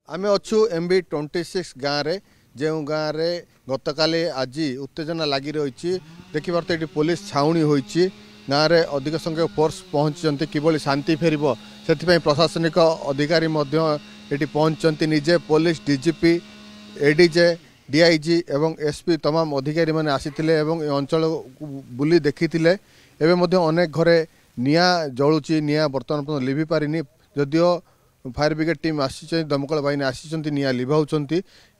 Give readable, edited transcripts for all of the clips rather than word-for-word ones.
आमे अच्छु एमबी 26 गाँव में जो गाँव में गतकाली आज उत्तेजना लगी रही देखिए ये पुलिस छाउनी होती गाँव में अधिक संख्यक फोर्स पहुँची किभली शांति फेर से प्रशासनिक अधिकारी ये पहुँचती निजे पुलिस डीजीपी एडीजे डीआईजी एवं एसपी तमाम अधिकारी मैंने आसीथिले एवं अंचल बुली देखी एवं अनेक घरे निया जलुची निया बर्तमान लिभि पारिनी जदियो फायर ब्रिगेड टीम आसी दमकल बाहिनी आसी निया लिभाऊँ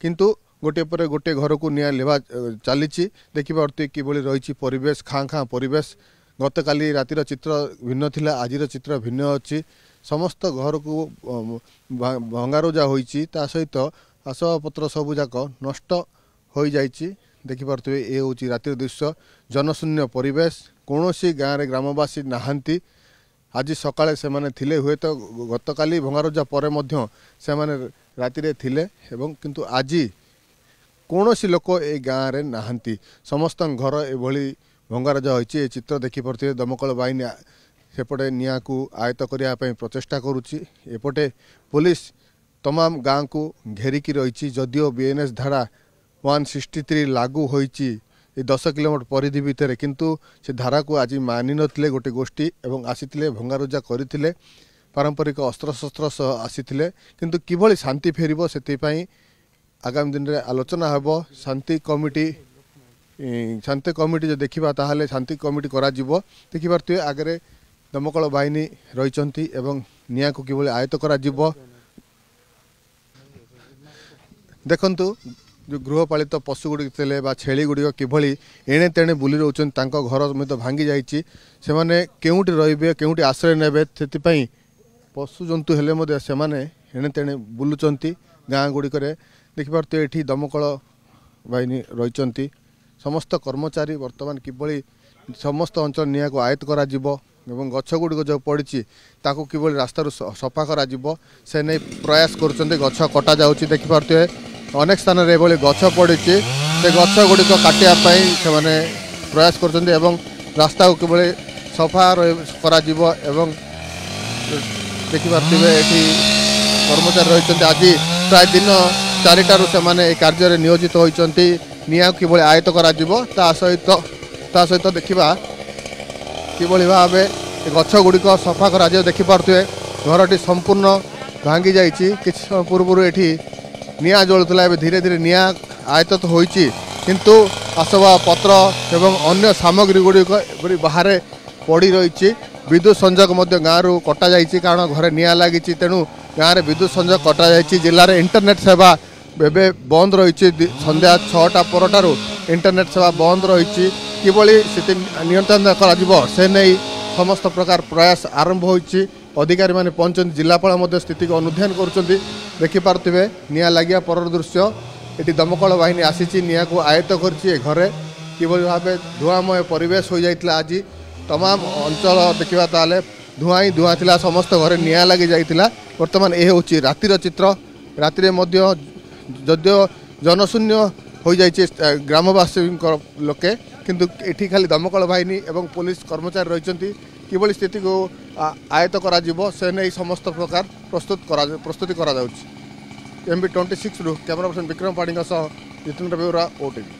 किंतु गोटे पर गोटे घर को निया लिभा चली देखिए किभली रही परिवेश खाँ खाँ परिवेश गतकाली रातिर चित्र भिन्न थिला आजिर चित्र भिन्न अच्छी समस्त घर को भंगारुजा होती सहित आसबाबपत्र सबूक नष्ट हो जाइए देखिपे ये हूँ रातिर दृश्य जनशून्य परिवेश कौन सी गाँव में ग्रामवासी नहांती आज सकाळे से माने थिले हुए तो गतकाली भंगारुजा पर से माने रातिरे थिले एवं किंतु आज कौन सी लोक ए गाँव में नहांती समस्त घर एभली भंगारुजा होइछि चित्र देखिपे दमकल बाहिनी सेपटे निया को आयत्त करने प्रचेषा करुच्ची एपटे पुलिस तमाम गाँव को घेरिकी रही जदियो बीएनएस धारा 163 लागू होइछि 10 किलोमीटर परिधि भितर किंतु से धारा को आज मानि नथिले गोटे गोष्ठी एवं आसीथिले भंगारुजा करथिले पारंपरिक अस्त्र शस्त्र सह आसीथिले किंतु किभली शांति फेरिबो सेतिपई आगामी दिन रे आलोचना हेबो शांति कमिटी जो देखिबा ताहाले शांति कमिटी करा जिवो देखिबारते आगरे दमकल बाहिनी रहिचंती एवं निया को किभली आयत्त करा जिवो देखंतु जो गृहपालित पशु गुड़ी थे छेली गुड़ी किभली एणे तेणे बुली रोचन घर मत भांगी जाइए केउटी रहिबे केउटी आश्रय नेबे से पशु जंतु हेले से एणे तेणे बुलुचंती गाँ गुड़िक देखिपारे ये दमकल बाहिनी रही समस्त कर्मचारी वर्तमान किभली समस्त अंचल निया को आयत्त करा जिवो एवं गछ गुड़िक जो पड़ी ताकू किभली रास्तार सफा करा जिवो से नहीं प्रयास करुचंती गछ कटा जाउची देखिपारे अनेक स्थान में ये गछ पड़ी से गछ गुड़िक काटापी से प्रयास कर रास्ता को किभली सफा करा एवं देखिपे ये कर्मचारी रही आज प्राय दिन 4टारू से कार्य नियोजित होती निया किभली आयत्त करा सहित देखा किभली भाव गछ गुड़िक सफा करा देखिपे घरटी संपूर्ण भांगी जाइए किछ पूर्व ये निया जलुला धीरे धीरे निया आयत्त तो होइछि किंतु आसबाबपत्र एवं अन्य सामग्री गुड़िक बाहर पड़ी रही विद्युत संजोग गाँव कटा जाइछि कारण घरे निया लगी तेणु गाँव में विद्युत संजोग कटा जाइछि जिले में इंटरनेट सेवा एवं बंद रही संध्या 6टा पर इंटरनेट सेवा बंद रही किभली स्थिति नियंत्रण कर से नहीं समस्त प्रकार प्रयास आरंभ होइछि अधिकारी माने पहुंचते जिलापाल स्थिति को अनुध्यान करुँच देखिपे निया लगिया पर दृश्य ये दमकल बाहिनी आसी निया को आयत्त कर घरे किभली भाव धुआंमय परिवेश हो जाता आज तमाम अंचल देखा ताले धुआं ही धुआं थिला समस्त घरे निया लगी जाइतिला वर्तमान ये हूँ रातिर चित्र रातिर जदियो जनशून्य हो जाइए ग्रामवासी लोके किंतु एठी खाली दमकल बाहिनी एवं पुलिस कर्मचारी रही किभली स्थिति को आयत्त करा जिवो से नहीं समस्त प्रकार प्रस्तुति करा जाउछि MB 26 camera person Vikram Padhi Jitendra Beura OTV.